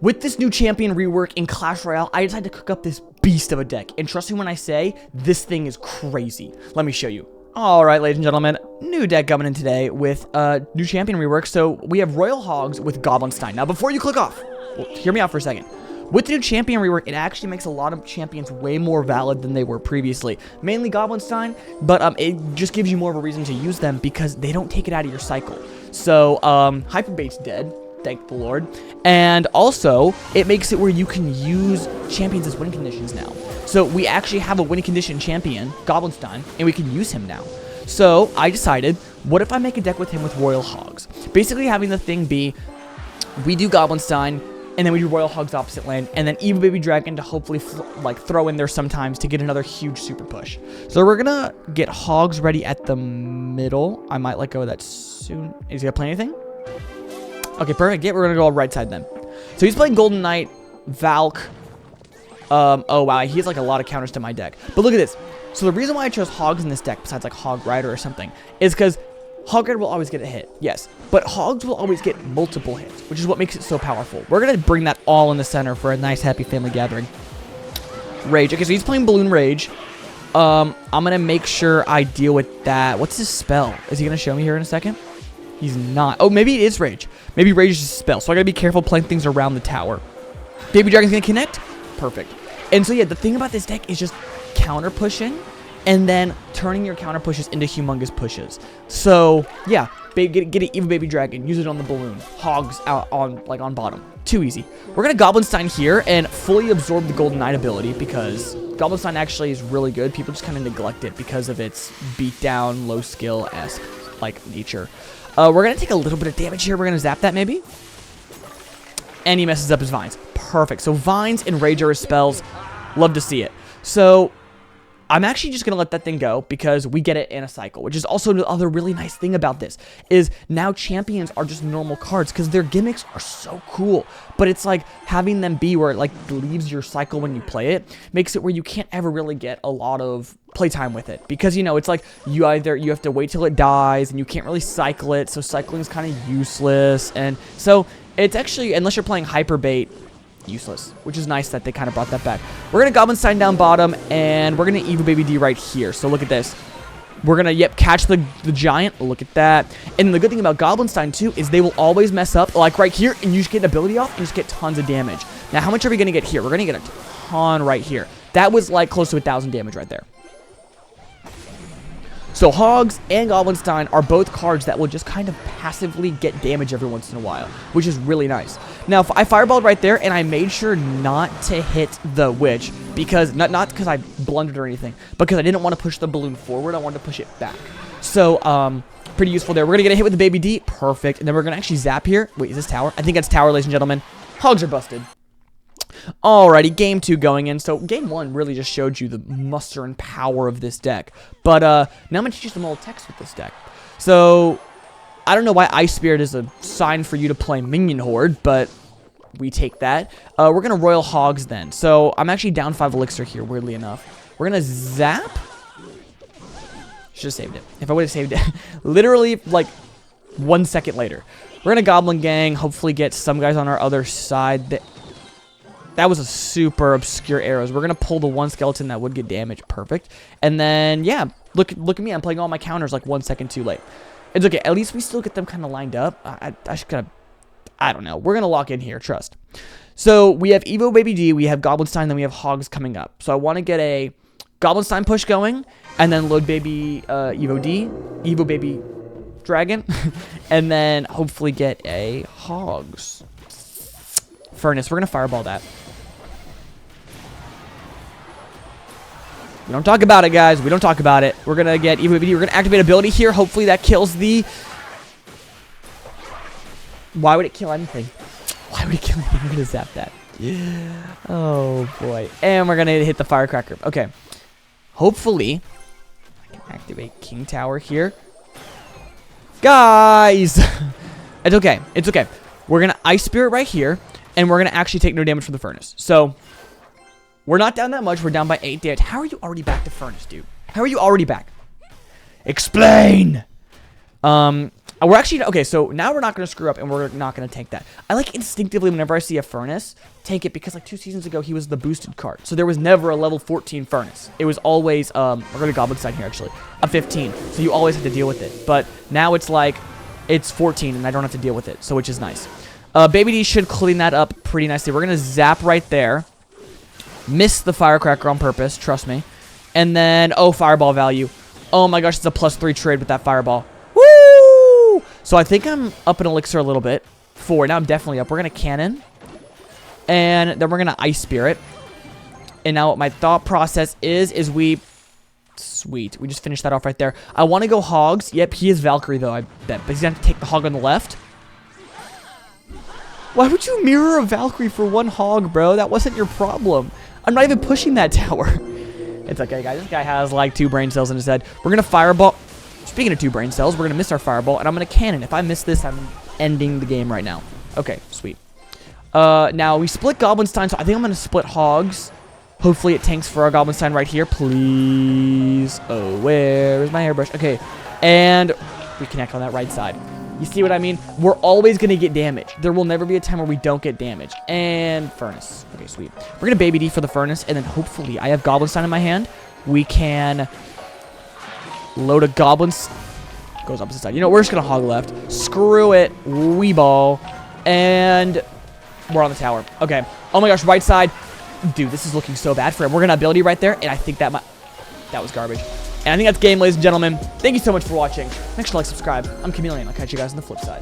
With this new champion rework in Clash Royale, I decided to cook up this beast of a deck. And trust me when I say, this thing is crazy. Let me show you. Alright, ladies and gentlemen, new deck coming in today with new champion rework. So we have Royal Hogs with Goblin Stein. Now before you click off, well, hear me out for a second. With the new champion rework, it actually makes a lot of champions way more valid than they were previously. Mainly Goblinstein, but it just gives you more of a reason to use them because they don't take it out of your cycle. So, Hyperbait's dead, thank the Lord. And also, it makes it where you can use champions as win conditions now. So, we actually have a win condition champion, Goblinstein, and we can use him now. So, I decided, what if I make a deck with him with Royal Hogs? Basically having the thing be, we do Goblinstein, and then we do Royal Hogs opposite lane, and then Evo Baby Dragon to hopefully throw in there sometimes to get another huge super push. So we're gonna get Hogs ready at the middle. I might let go of that soon. Is he gonna play anything? Okay, perfect. We're gonna go right side then. So he's playing Golden Knight, Valk. Oh wow, he has like a lot of counters to my deck. But look at this. So the reason why I chose Hogs in this deck, besides like Hog Rider or something, is because Hog Rider will always get a hit, yes, but Hogs will always get multiple hits, which is what makes it so powerful. We're going to bring that all in the center for a nice, happy family gathering. Rage. Okay, so he's playing Balloon Rage. I'm going to make sure I deal with that. What's his spell? Is he going to show me here in a second? He's not. Oh, maybe it is Rage. Maybe Rage is his spell, so I got to be careful playing things around the tower. Baby Dragon's going to connect? Perfect. And so, yeah, the thing about this deck is just counter pushing, and then turning your counter pushes into humongous pushes. So, yeah, get an Evo Baby Dragon, use it on the balloon, Hogs out on bottom. Too easy. We're going to Goblinstein here and fully absorb the Golden Knight ability because Goblinstein actually is really good. People just kind of neglect it because of its beatdown, low skill-esque nature. We're going to take a little bit of damage here. We're going to zap that maybe. And he messes up his Vines. Perfect. So Vines and Rage are his spells. Love to see it. So I'm actually just going to let that thing go because we get it in a cycle, which is also the other really nice thing about this is now champions are just normal cards because their gimmicks are so cool. But it's like having them be where it leaves your cycle when you play it makes it where you can't ever really get a lot of playtime with it because, you know, it's like you have to wait till it dies and you can't really cycle it. So cycling is kind of useless. And so it's actually, unless you're playing Hyperbait, useless, which is nice that they kind of brought that back. We're going to Goblinstein down bottom, and we're going to Evo Baby D right here. So look at this. We're going to, catch the giant. Look at that. And the good thing about Goblinstein, too, is they will always mess up, like right here, and you just get an ability off and just get tons of damage. Now, how much are we going to get here? We're going to get a ton right here. That was, close to 1,000 damage right there. So Hogs and Goblinstein are both cards that will just kind of passively get damage every once in a while, which is really nice. Now, I fireballed right there, and I made sure not to hit the witch, because not because I blundered or anything, because I didn't want to push the balloon forward. I wanted to push it back. So, pretty useful there. We're going to get a hit with the Baby D. Perfect. And then we're going to actually zap here. Wait, is this tower? I think that's tower, ladies and gentlemen. Hogs are busted. Alrighty, game 2 going in. So game 1 really just showed you the muster and power of this deck. But now I'm going to teach you some old text with this deck. So I don't know why Ice Spirit is a sign for you to play Minion Horde, but we take that. We're going to Royal Hogs then. So I'm actually down 5 elixir here, weirdly enough. We're going to zap. Should have saved it. If I would have saved it, literally 1 second later. We're going to Goblin Gang, hopefully get some guys on our other side. That was a super obscure arrows. We're going to pull the one skeleton that would get damaged. Perfect. And then, yeah, look at me. I'm playing all my counters 1 second too late. It's okay. At least we still get them kind of lined up. I don't know. We're going to lock in here. Trust. So we have Evo Baby D. We have Goblinstein. Then we have Hogs coming up. So I want to get a Goblinstein push going. And then load Baby Evo D. Evo Baby Dragon. And then hopefully get a Hogs Furnace. We're going to fireball that. We don't talk about it, guys. We don't talk about it. We're going to get Evo Baby D. We're going to activate ability here. Hopefully that kills the... Why would it kill anything? Why would it kill anything? We're going to zap that. Oh, boy. And we're going to hit the firecracker. Okay. Hopefully, I can activate King Tower here. Guys! It's okay. It's okay. We're going to Ice Spirit right here. And we're going to actually take no damage from the Furnace. So... we're not down that much. We're down by 8 damage. How are you already back to Furnace, dude? How are you already back? Explain! We're actually, okay, so now we're not going to screw up and we're not going to tank that. I like instinctively whenever I see a furnace, tank it because like 2 seasons ago he was the boosted card. So there was never a level 14 furnace. It was always, we're going to Goblin Stein here actually, a 15. So you always had to deal with it. But now it's like, it's 14 and I don't have to deal with it, so which is nice. Baby D should clean that up pretty nicely. We're going to zap right there. Miss the firecracker on purpose, trust me. And then, oh, fireball value. Oh my gosh, it's a +3 trade with that fireball. Woo! So I think I'm up in elixir a little bit. 4, now I'm definitely up. We're going to cannon. And then we're going to ice spirit. And now what my thought process is we... Sweet, we just finished that off right there. I want to go hogs. Yep, he is Valkyrie though, I bet. But he's going to have to take the hog on the left. Why would you mirror a Valkyrie for 1 hog, bro? That wasn't your problem. I'm not even pushing that tower. It's okay, guys. This guy has like 2 brain cells in his head. We're going to fireball. Speaking of 2 brain cells, we're going to miss our fireball, and I'm going to cannon. If I miss this, I'm ending the game right now. Okay, sweet. Now, we split Goblinstein, so I think I'm going to split hogs. Hopefully it tanks for our Goblinstein right here. Please. Oh, where is my hairbrush? Okay, and we connect on that right side. You see what I mean? We're always going to get damage. There will never be a time where we don't get damage. And furnace. Okay, sweet. We're going to Baby D for the furnace. And then hopefully I have Goblinstein in my hand. We can load a Goblins. Goes opposite side. You know, we're just going to hog left. Screw it. Wee ball. And we're on the tower. Okay. Oh my gosh, right side. Dude, this is looking so bad for him. We're going to ability right there. And I think that was garbage. And I think that's game, ladies and gentlemen. Thank you so much for watching. Make sure to like, subscribe. I'm Chameleon. I'll catch you guys on the flip side.